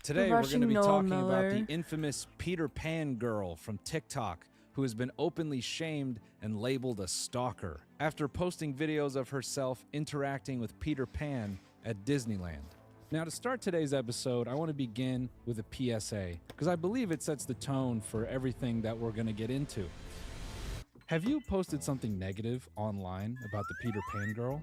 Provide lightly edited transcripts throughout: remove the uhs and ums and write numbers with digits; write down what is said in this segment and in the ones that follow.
Today we're going to be talking about the infamous Peter Pan girl from TikTok who has been openly shamed and labeled a stalker after posting videos of herself interacting with Peter Pan at Disneyland. Now, to start today's episode, I want to begin with a PSA because I believe it sets the tone for everything that we're going to get into. Have you posted something negative online about the Peter Pan girl?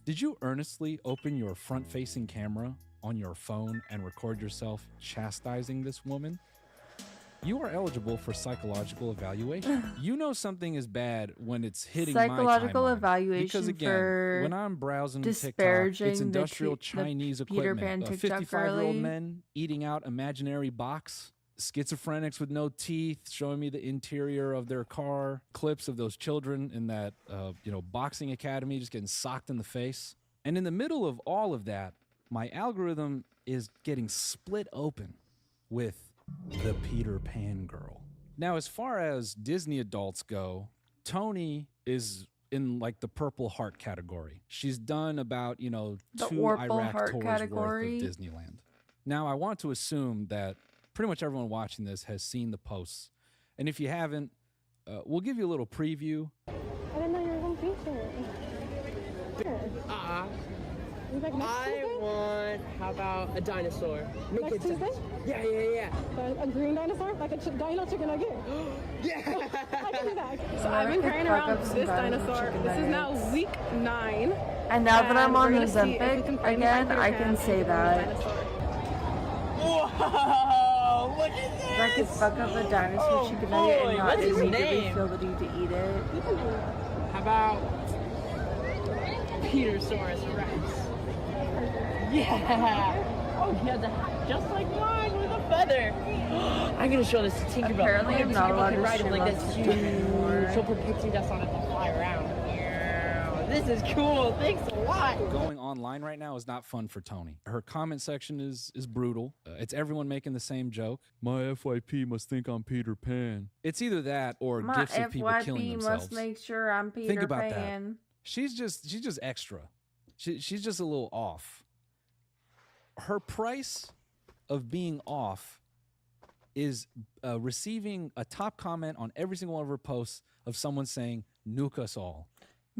Did you earnestly open your front-facing camera on your phone and record yourself chastising this woman? You are eligible for psychological evaluation. You know something is bad when it's hitting psychological my timeline. evaluation Because again, for when I'm browsing TikTok, disparaging it's industrial the Chinese Peter Pan equipment. TikTok 55-year-old girly. men eating out imaginary box. Schizophrenics with no teeth showing me the interior of their car. Clips of those children in that boxing academy just getting socked in the face. And in the middle of all of that, my algorithm is getting split open with the Peter Pan girl. Now, as far as Disney adults go, Tony is in like the Purple Heart category. She's done about, 2 Iraq tours category. worth of Disneyland. Now, I want to assume that pretty much everyone watching this has seen the posts. And if you haven't, we'll give you a little preview. I didn't know you were going to feature it. I want, how about a dinosaur? Next Tuesday? Yeah. A green dinosaur? Like a dino chicken nugget? Yeah! I can do that. So I've been carrying around this dinosaur. This is now week 9. And now that I'm on we're the gonna see if we Ozempic can find again, my Peter I Pan can and say give him a that. dinosaur. Whoa! Look at this! If I could fuck up a dinosaur chicken nugget boy, and not what's his immediately name? feel the need to eat it. How about Petersaurus Rex? Yeah! Oh, he has a hat just like mine with a feather. I'm gonna show this to Tinkerbell. Apparently I'm not allowed to ride it stream like on this Twitch huge. anymore. She'll put pixie dust on it to fly around. Yeah, this is cool. Thanks a lot. Going online right now is not fun for Tony. Her comment section is brutal. It's everyone making the same joke. My FYP must think I'm Peter Pan. It's either that or My gifs of people killing FYP themselves. must make sure I'm Peter Think about Pan. that. She's just extra. She's just a little off. Her price of being off is receiving a top comment on every single one of her posts of someone saying, nuke us all.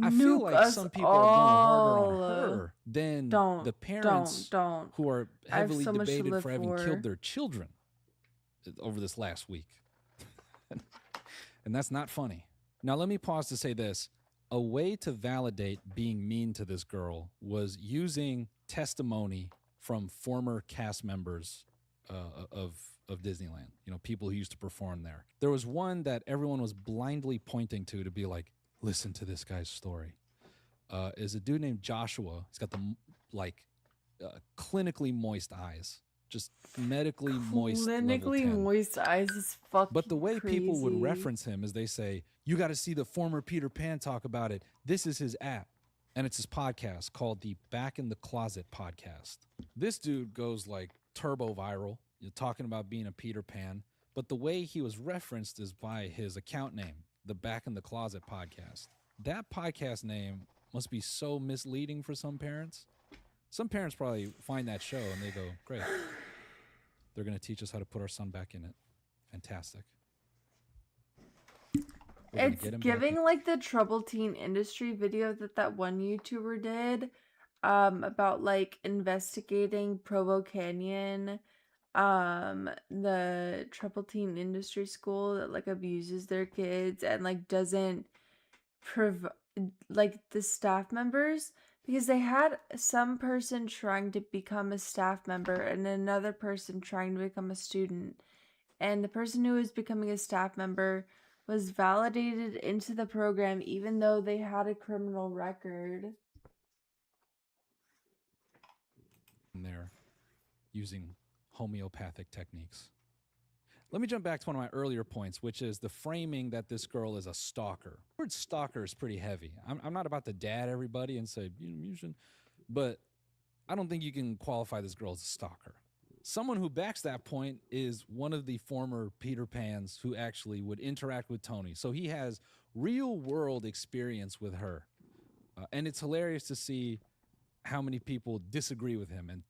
I feel like some people are going harder on her than the parents who are heavily so much to debated live for having for. killed their children over this last week. And that's not funny. Now, let me pause to say this. A way to validate being mean to this girl was using testimony from former cast members of Disneyland, people who used to perform there. There was one that everyone was blindly pointing to be like, listen to this guy's story. Is a dude named Joshua. He's got the clinically moist eyes, just medically moist. Clinically moist eyes is fucking But the way crazy. people would reference him is they say, you got to see the former Peter Pan talk about it. This is his app. And it's his podcast called the Back in the Closet podcast. This dude goes like turbo viral, talking about being a Peter Pan. But the way he was referenced is by his account name, the Back in the Closet podcast. That podcast name must be so misleading for some parents. Some parents probably find that show and they go, great. They're going to teach us how to put our son back in it. Fantastic. It's giving like the troubled teen industry video that one YouTuber did about like investigating Provo Canyon, the troubled teen industry school that like abuses their kids and like doesn't like the staff members, because they had some person trying to become a staff member and another person trying to become a student, and the person who was becoming a staff member was validated into the program even though they had a criminal record. And they're using homeopathic techniques. Let me jump back to one of my earlier points, which is the framing that this girl is a stalker. The word stalker is pretty heavy. I'm not about to dad everybody and say, you should, but I don't think you can qualify this girl as a stalker. Someone who backs that point is one of the former Peter Pans who actually would interact with Tony. So he has real world experience with her. And it's hilarious to see how many people disagree with him and,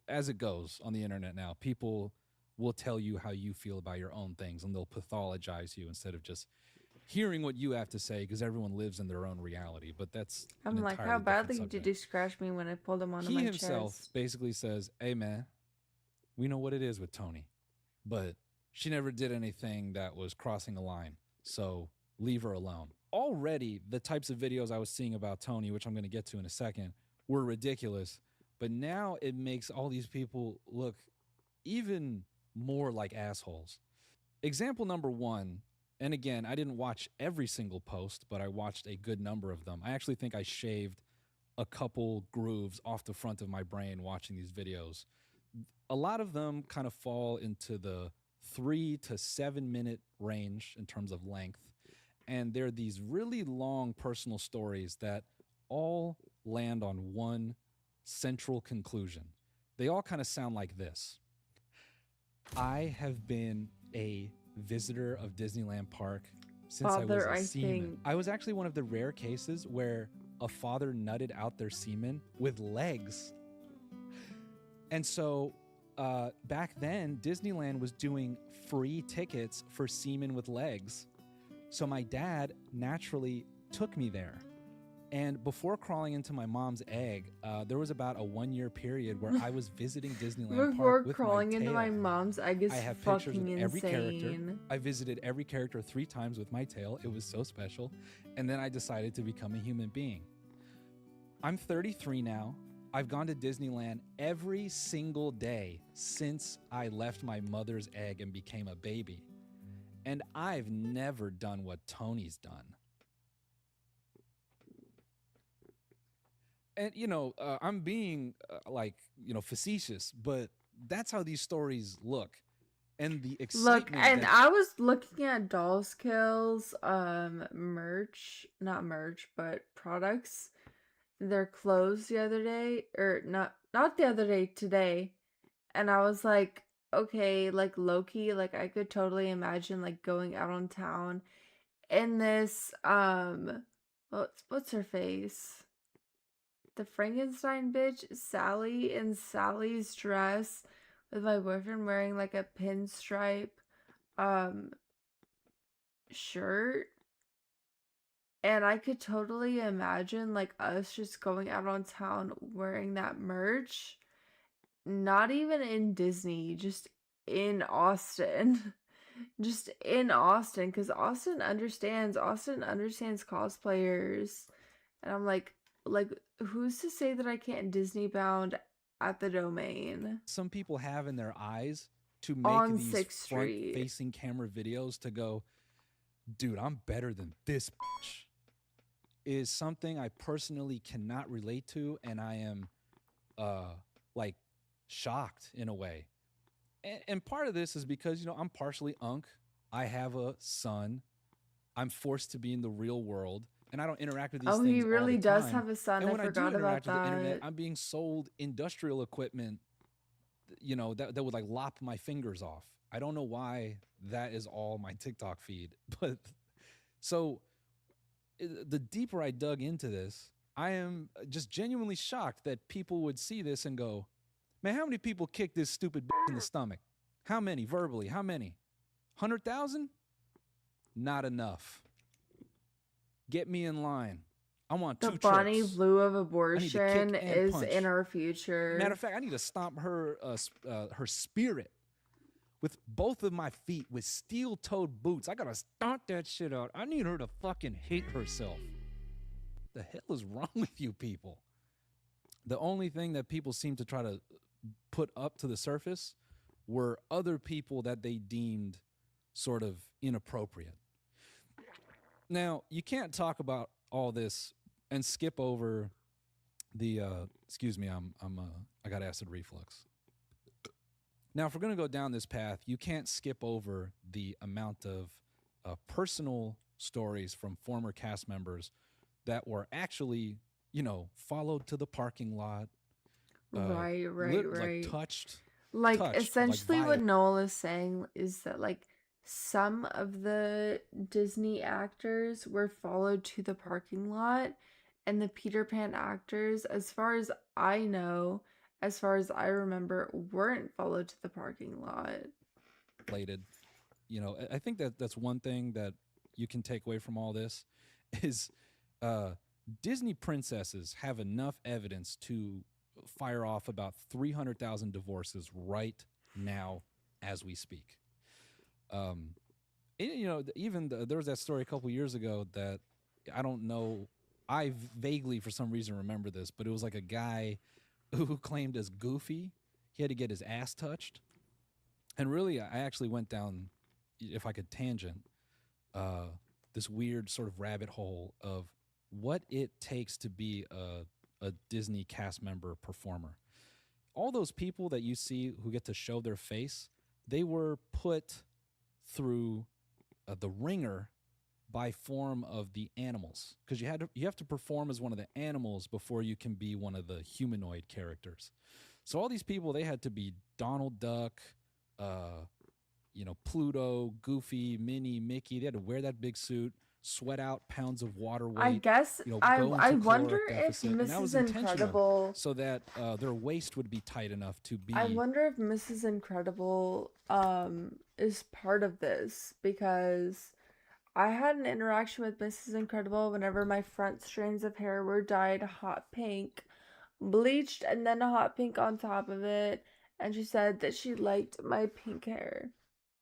as it goes on the internet now, people will tell you how you feel about your own things, and they'll pathologize you instead of just hearing what you have to say, because everyone lives in their own reality. But that's I'm like, how badly did you scratch me when I pulled him onto my chest? He himself basically says, hey man, we know what it is with Tony, but she never did anything that was crossing a line, so leave her alone. Already, the types of videos I was seeing about Tony, which I'm going to get to in a second, were ridiculous. But now it makes all these people look even more like assholes. Example number one, and again, I didn't watch every single post, but I watched a good number of them. I actually think I shaved a couple grooves off the front of my brain watching these videos. A lot of them kind of fall into the 3 to 7 minute range in terms of length. And they're these really long personal stories that all land on one central conclusion. They all kind of sound like this. I have been a visitor of Disneyland Park since I was a seaman. I was actually one of the rare cases where a father nutted out their semen with legs. And so back then, Disneyland was doing free tickets for semen with legs. So my dad naturally took me there. And before crawling into my mom's egg, there was about a 1-year period where I was visiting Disneyland Park with crawling my tail. into my mom's egg is I have pictures fucking of every character. insane. I visited every character 3 times with my tail. It was so special. And then I decided to become a human being. I'm 33 now. I've gone to Disneyland every single day since I left my mother's egg and became a baby. And I've never done what Tony's done. And, you know, I'm being facetious, but that's how these stories look. And the excitement. Look, and I was looking at Dolls Kills merch, not merch, but products. They're closed the other day, or not the other day, today. And I was like, okay, like low-key, like I could totally imagine like going out on town in this what's her face? The Frankenstein bitch, Sally, in Sally's dress with my boyfriend wearing like a pinstripe shirt. And I could totally imagine like us just going out on town wearing that merch. Not even in Disney, just in Austin. Just in Austin, because Austin understands cosplayers. And I'm like, who's to say that I can't Disney bound at the Domain? Some people have in their eyes to make on these 6th Street front-facing camera videos to go, dude, I'm better than this bitch, is something I personally cannot relate to, and I am like shocked in a way. And part of this is because, you know, I'm partially Unk. I have a son. I'm forced to be in the real world, and I don't interact with these things all the time. Oh, he really does have a son. And when I forgot about that. with the internet, I'm being sold industrial equipment, you know, that would like lop my fingers off. I don't know why that is all my TikTok feed. But so the deeper I dug into this, I am just genuinely shocked that people would see this and go, man, how many people kicked this stupid bitch in the stomach? How many? Verbally, how many? 100,000? Not enough. Get me in line. I want 2 trips. The Bonnie Blue of abortion is punch. In our future. Matter of fact, I need to stomp her spirit with both of my feet with steel-toed boots. I gotta stomp that shit out. I need her to fucking hate herself. The hell is wrong with you people? The only thing that people seem to try to put up to the surface were other people that they deemed sort of inappropriate. Now, you can't talk about all this and skip over the excuse me, I got acid reflux. Now, if we're going to go down this path, you can't skip over the amount of personal stories from former cast members that were actually, you know, followed to the parking lot. Right. Like touched. Essentially what Noel is saying is that like some of the Disney actors were followed to the parking lot, and the Peter Pan actors, as far as I know, as far as I remember, weren't followed to the parking lot. Related. You know, I think that's one thing that you can take away from all this is Disney princesses have enough evidence to fire off about 300,000 divorces right now as we speak. You know, even there was that story a couple years ago that I don't know. I vaguely, for some reason, remember this, but it was like a guy who claimed as Goofy. He had to get his ass touched. And really, I actually went down, if I could tangent, this weird sort of rabbit hole of what it takes to be a Disney cast member performer. All those people that you see who get to show their face, they were put through the ringer by form of the animals, because you have to perform as one of the animals before you can be one of the humanoid characters. So all these people, they had to be Donald Duck, you know, Pluto, Goofy, Minnie, Mickey. They had to wear that big suit, sweat out pounds of water weight. I guess you know, I wonder if Mrs. Incredible, so that their waist would be tight enough to be. I wonder if Mrs. Incredible is part of this, because I had an interaction with Mrs. Incredible whenever my front strands of hair were dyed hot pink, bleached, and then a hot pink on top of it, and she said that she liked my pink hair.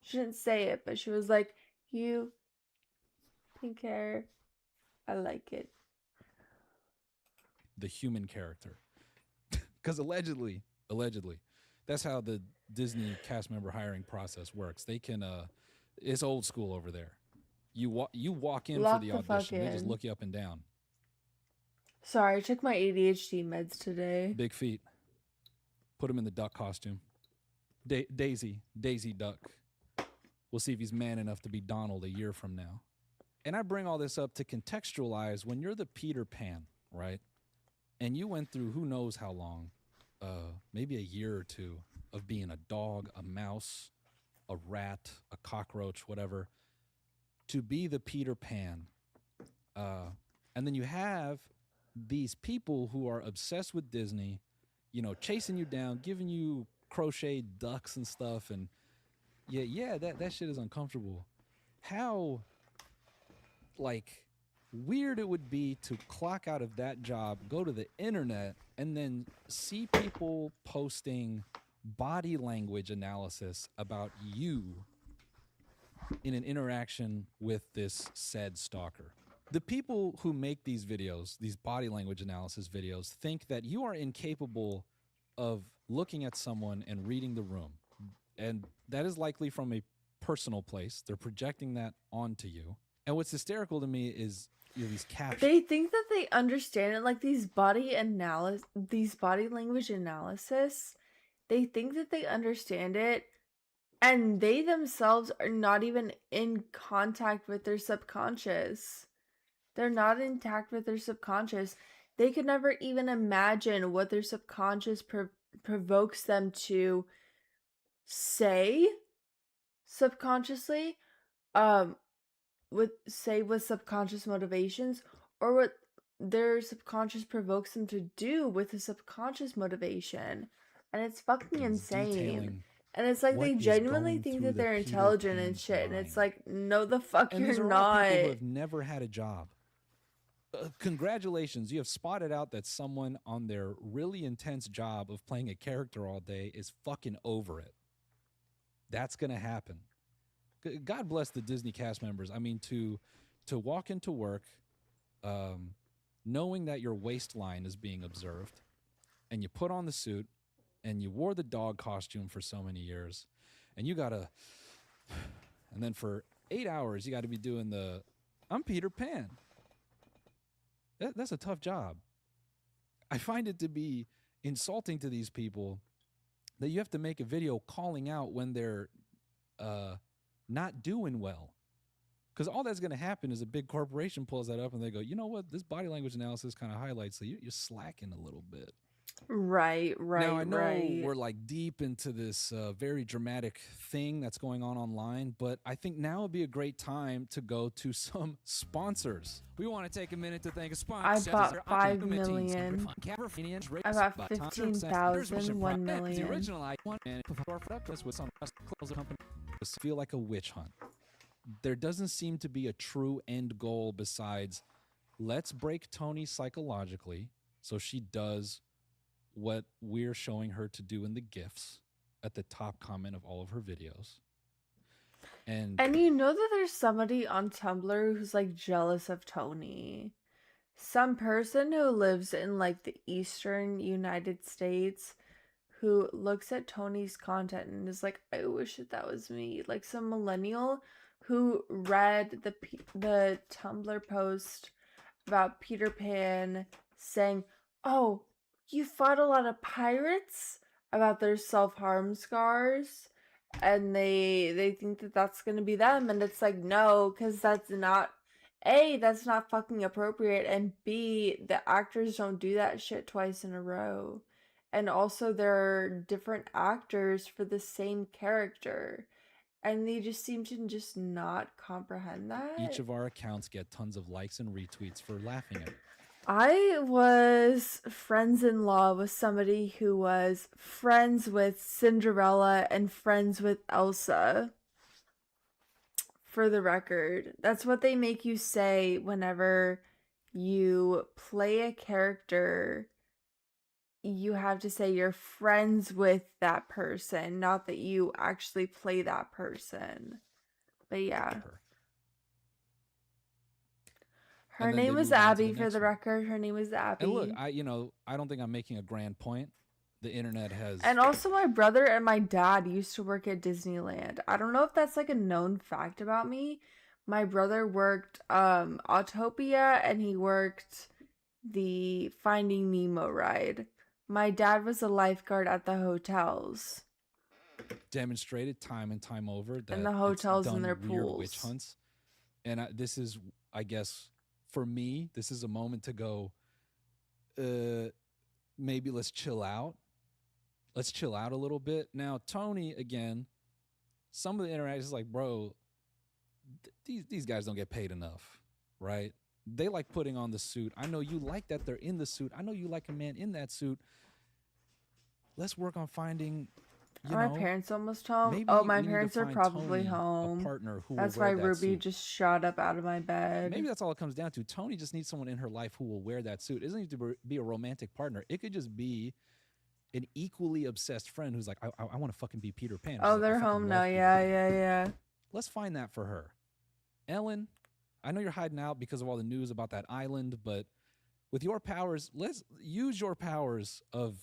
She didn't say it, but she was like, "You, pink hair, I like it." The human character. Because allegedly, that's how the Disney cast member hiring process works. They can, it's old school over there. You walk in for the audition. They just look you up and down. Sorry, I took my ADHD meds today. Big feet. Put him in the duck costume. Daisy Duck. We'll see if he's man enough to be Donald a year from now. And I bring all this up to contextualize when you're the Peter Pan, right? And you went through who knows how long, maybe a year or two of being a dog, a mouse, a rat, a cockroach, whatever, to be the Peter Pan. And then you have these people who are obsessed with Disney, you know, chasing you down, giving you crocheted ducks and stuff. And yeah, that shit is uncomfortable. How, like, weird it would be to clock out of that job, go to the internet, and then see people posting body language analysis about you in an interaction with this said stalker. The people who make these videos, these body language analysis videos, think that you are incapable of looking at someone and reading the room. And that is likely from a personal place. They're projecting that onto you. And what's hysterical to me is, you know, these captions. They think that they understand it, like these body language analysis. They think that they understand it, and they themselves are not even in contact with their subconscious. They're not intact with their subconscious. They could never even imagine what their subconscious provokes them to say subconsciously, with subconscious motivations, or what their subconscious provokes them to do with a subconscious motivation. And it's fucking insane. And it's like they genuinely think that they're intelligent and shit. And it's like, no, the fuck, and you're these are not. all people who have never had a job. Congratulations, you have spotted out that someone on their really intense job of playing a character all day is fucking over it. That's gonna happen. God bless the Disney cast members. I mean, to walk into work, knowing that your waistline is being observed, and you put on the suit, and you wore the dog costume for so many years, and and then for 8 hours you got to be doing I'm Peter Pan. That's a tough job. I find it to be insulting to these people that you have to make a video calling out when they're not doing well. Because all that's going to happen is a big corporation pulls that up and they go, you know what, this body language analysis kind of highlights that you're slacking a little bit. Right, Now, I right, know right. we're like deep into this very dramatic thing that's going on online, but I think now would be a great time to go to some sponsors. We want to take a minute to thank a I sponsor. bought 5 million. I bought 15,000, 1 The million. original was some company feel like a witch hunt. There doesn't seem to be a true end goal besides let's break Tony psychologically so she does what we're showing her to do in the GIFs at the top comment of all of her videos. And you know that there's somebody on Tumblr who's like jealous of Tony. Some person who lives in like the eastern United States who looks at Tony's content and is like, I wish that was me. Like some millennial who read the Tumblr post about Peter Pan saying, "Oh, you fought a lot of pirates," about their self-harm scars, and they think that that's going to be them, and it's like, no, cuz that's not A, that's not fucking appropriate, and B, the actors don't do that shit twice in a row. And also there are different actors for the same character. And they just seem to just not comprehend that. each of our accounts get tons of likes and retweets for laughing at it. I was friends-in-law with somebody who was friends with Cinderella and friends with Elsa. For the record, that's what they make you say whenever you play a character. You have to say you're friends with that person, not that you actually play that person. But yeah. Her name was Abby, for the record. Her name was Abby. And look, I don't think I'm making a grand point. The internet has... And also my brother and my dad used to work at Disneyland. I don't know if that's like a known fact about me. My brother worked Autopia and he worked the Finding Nemo ride. My dad was a lifeguard at the hotels. Demonstrated time and time over that and the hotels and their weird pools. witch hunts. And this is, I guess, for me, this is a moment to go, maybe let's chill out. Let's chill out a little bit. Now, Tony, again, some of the interactions like, bro, these guys don't get paid enough, right? They like putting on the suit. I know you like that they're in the suit. I know you like a man in that suit. Let's work on finding... Are my parents almost home? Oh, my parents are probably home. A partner who that's will wear why that Ruby suit. just shot up out of my bed. Maybe that's all it comes down to. Tony just needs someone in her life who will wear that suit. It doesn't need to be a romantic partner. It could just be an equally obsessed friend who's like, I want to fucking be Peter Pan. Oh, they're home now. Yeah. Let's find that for her. Ellen, I know you're hiding out because of all the news about that island, but with your powers, let's use your powers of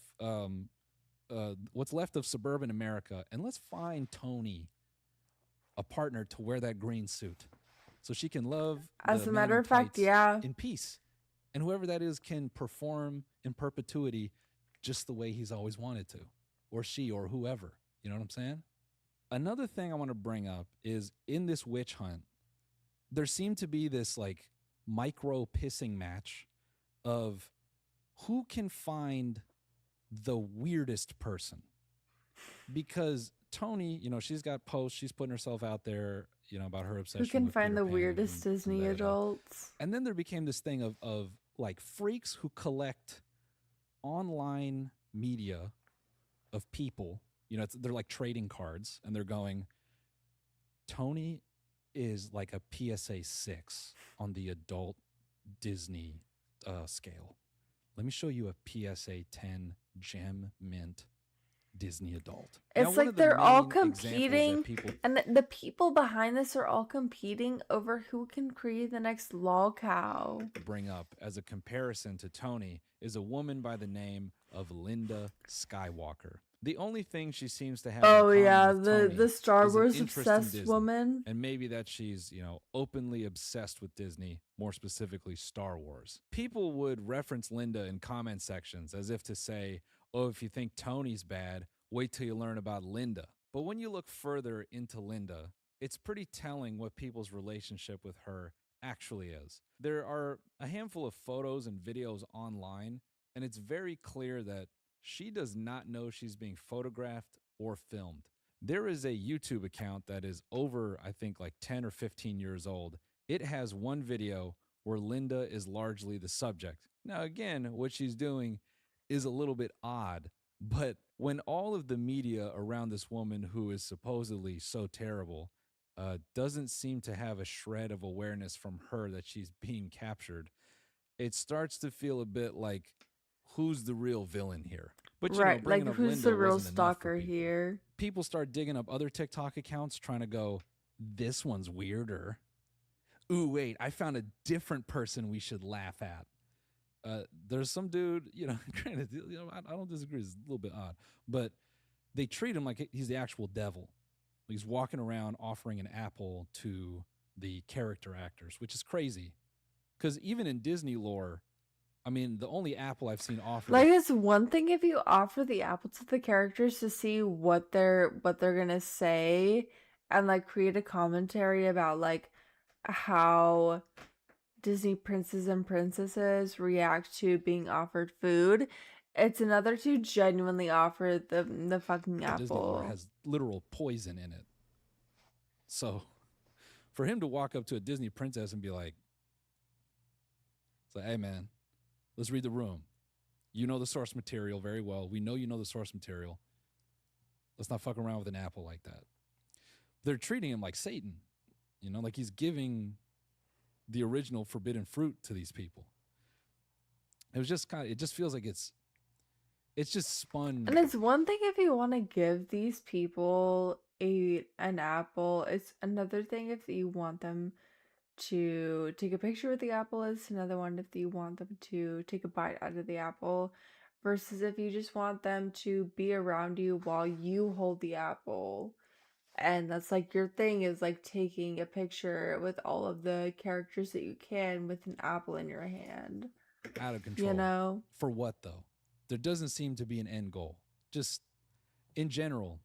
what's left of suburban America, and let's find Tony a partner to wear that green suit so she can love as a matter of fact, yeah, in peace, and whoever that is can perform in perpetuity just the way he's always wanted to, or she, or whoever. You know what I'm saying? Another thing I want to bring up is in this witch hunt, there seemed to be this like micro pissing match of who can find the weirdest person. Because Tony, she's got posts, she's putting herself out there, about her obsession. Who can with find Peter the Pan weirdest Disney adults? And then there became this thing of like freaks who collect online media of people. They're like trading cards, and they're going, Tony is like a PSA 6 on the adult Disney scale. Let me show you a PSA 10 gem mint Disney adult. It's like they're all competing, and the people behind this are all competing over who can create the next lol cow. Bring up as a comparison to Tony is a woman by the name of Linda Skywalker. The only thing she seems to have the Star Wars obsessed woman. And maybe that she's, openly obsessed with Disney, more specifically Star Wars. People would reference Linda in comment sections as if to say, oh, if you think Tony's bad, wait till you learn about Linda. But when you look further into Linda, it's pretty telling what people's relationship with her actually is. There are a handful of photos and videos online, and it's very clear that She does not know she's being photographed or filmed. There is a YouTube account that is over, I think, like 10 or 15 years old. It has one video where Linda is largely the subject. Now, again, what she's doing is a little bit odd, but when all of the media around this woman who is supposedly so terrible doesn't seem to have a shred of awareness from her that she's being captured, it starts to feel a bit like, who's the real villain here? But you know, Right, bringing like up who's Linda the real wasn't enough for stalker people. here? People start digging up other TikTok accounts trying to go, this one's weirder. Ooh, wait, I found a different person we should laugh at. There's some dude, you know, granted, you know, I don't disagree, it's a little bit odd, but they treat him like he's the actual devil. He's walking around offering an apple to the character actors, which is crazy. Because even in Disney lore, I mean, the only apple I've seen offered. Like, it's one thing if you offer the apple to the characters to see what they're gonna say and like create a commentary about like how Disney princes and princesses react to being offered food. It's another to genuinely offer the fucking apple. Disney lore has literal poison in it. So for him to walk up to a Disney princess and be like, hey man, let's read the room. You know the source material very well. We know you know the source material. Let's not fuck around with an apple like that. They're treating him like Satan, you know, like he's giving the original forbidden fruit to these people. It was just it just feels like it's just spun. And it's one thing if you want to give these people an apple. It's another thing if you want them to take a picture with the apple. It's another one if you want them to take a bite out of the apple, versus if you just want them to be around you while you hold the apple. And that's like your thing, is like taking a picture with all of the characters that you can with an apple in your hand. Out of control. You know? For what though? There doesn't seem to be an end goal. Just in general,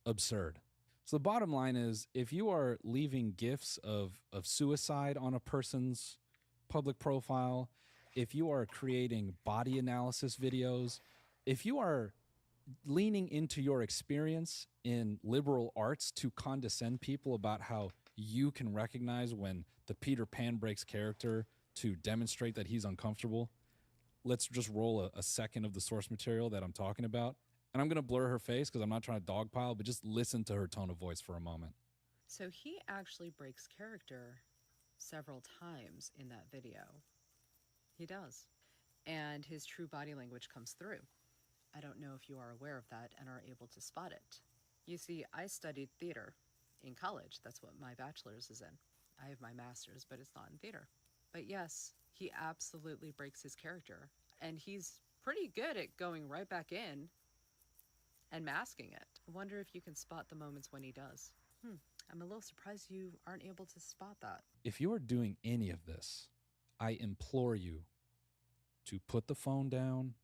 absurd. So the bottom line is, if you are leaving gifts of suicide on a person's public profile, if you are creating body analysis videos, if you are leaning into your experience in liberal arts to condescend people about how you can recognize when the Peter Pan breaks character to demonstrate that he's uncomfortable, let's just roll a second of the source material that I'm talking about. And I'm going to blur her face because I'm not trying to dogpile, but just listen to her tone of voice for a moment. So he actually breaks character several times in that video. He does. And his true body language comes through. I don't know if you are aware of that and are able to spot it. You see, I studied theater in college. That's what my bachelor's is in. I have my master's, but it's not in theater. But yes, he absolutely breaks his character. And he's pretty good at going right back in and masking it. I wonder if you can spot the moments when he does. I'm a little surprised you aren't able to spot that. If you are doing any of this, I implore you to put the phone down,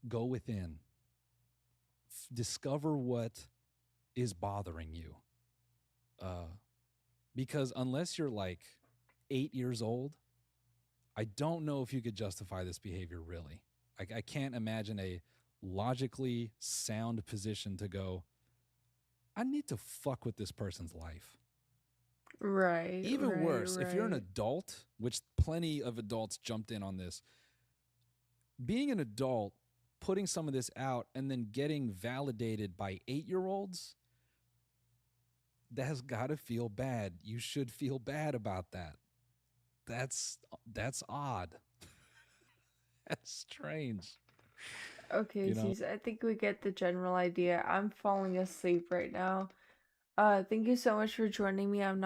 go within, discover what is bothering you. Because unless you're like 8 years old, I don't know if you could justify this behavior really. I can't imagine a logically sound position to go, I need to fuck with this person's life. Right. Even worse, if you're an adult, which plenty of adults jumped in on this, being an adult, putting some of this out and then getting validated by 8-year-olds, that has got to feel bad. You should feel bad about that. That's odd. That's strange. Okay, Cece, I think we get the general idea. I'm falling asleep right now. Thank you so much for joining me. I'm not